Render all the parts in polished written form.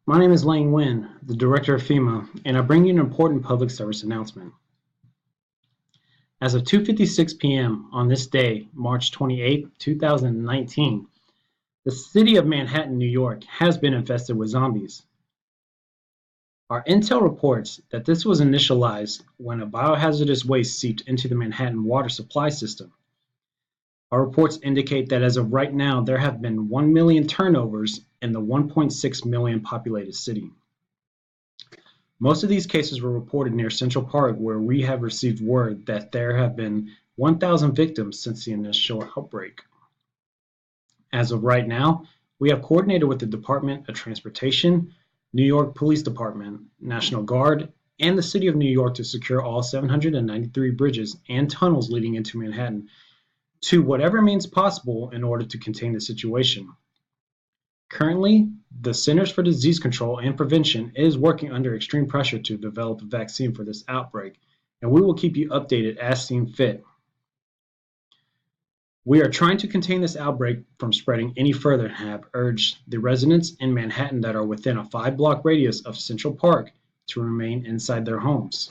My name is Lane Nguyen, the Director of FEMA, and I bring you an important public service announcement. As of 2:56 p.m. on this day, March 28, 2019, the city of Manhattan, New York, has been infested with zombies. Our intel reports that this was initialized when a biohazardous waste seeped into the Manhattan water supply system. Our reports indicate that as of right now, there have been 1 million turnovers in the 1.6 million populated city. Most of these cases were reported near Central Park, where we have received word that there have been 1,000 victims since the initial outbreak. As of right now, we have coordinated with the Department of Transportation, New York Police Department, National Guard, and the City of New York to secure all 793 bridges and tunnels leading into Manhattan to whatever means possible in order to contain the situation. Currently, the Centers for Disease Control and Prevention is working under extreme pressure to develop a vaccine for this outbreak, and we will keep you updated as seen fit. We are trying to contain this outbreak from spreading any further and have urged the residents in Manhattan that are within a 5-block radius of Central Park to remain inside their homes.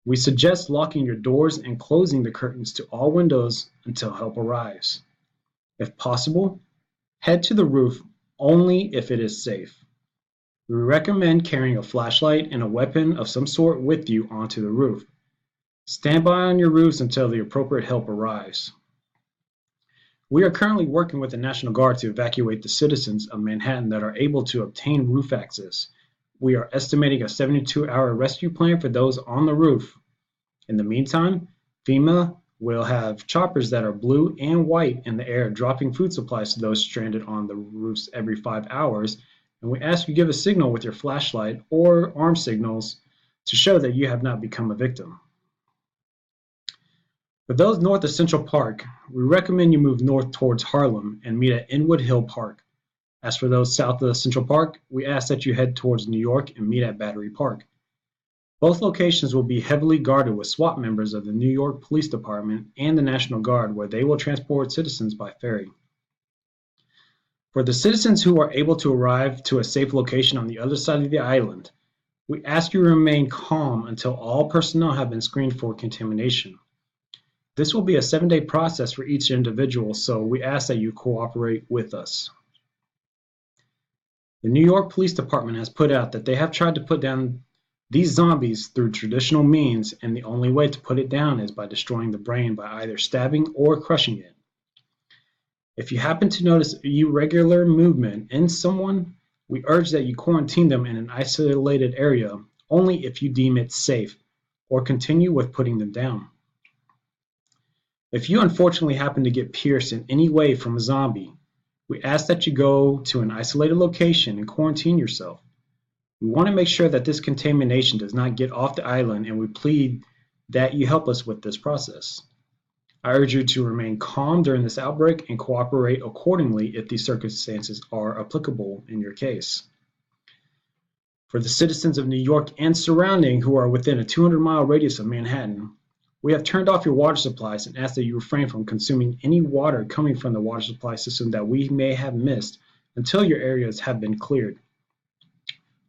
We suggest locking your doors and closing the curtains to all windows until help arrives. If possible, head to the roof only if it is safe. We recommend carrying a flashlight and a weapon of some sort with you onto the roof. Stand by on your roofs until the appropriate help arrives. We are currently working with the National Guard to evacuate the citizens of Manhattan that are able to obtain roof access. We are estimating a 72-hour rescue plan for those on the roof. In the meantime, FEMA will have choppers that are blue and white in the air dropping food supplies to those stranded on the roofs every 5 hours, and we ask you give a signal with your flashlight or arm signals to show that you have not become a victim. For those north of Central Park, we recommend you move north towards Harlem and meet at Inwood Hill Park. As for those south of Central Park, we ask that you head towards New York and meet at Battery Park. Both locations will be heavily guarded with SWAT members of the New York Police Department and the National Guard, where they will transport citizens by ferry. For the citizens who are able to arrive to a safe location on the other side of the island, we ask you to remain calm until all personnel have been screened for contamination. This will be a 7-day process for each individual, so we ask that you cooperate with us. The New York Police Department has put out that they have tried to put down these zombies through traditional means, and the only way to put it down is by destroying the brain by either stabbing or crushing it. If you happen to notice irregular movement in someone, we urge that you quarantine them in an isolated area only if you deem it safe, or continue with putting them down. If you unfortunately happen to get pierced in any way from a zombie, we ask that you go to an isolated location and quarantine yourself. We want to make sure that this contamination does not get off the island, and we plead that you help us with this process. I urge you to remain calm during this outbreak and cooperate accordingly if these circumstances are applicable in your case. For the citizens of New York and surrounding who are within a 200-mile radius of Manhattan, we have turned off your water supplies and ask that you refrain from consuming any water coming from the water supply system that we may have missed until your areas have been cleared.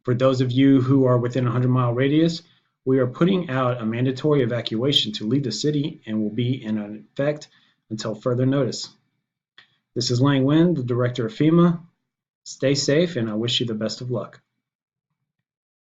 For those of you who are within a 100-mile radius, we are putting out a mandatory evacuation to leave the city and will be in effect until further notice. This is Lane Nguyen, the Director of FEMA. Stay safe, and I wish you the best of luck.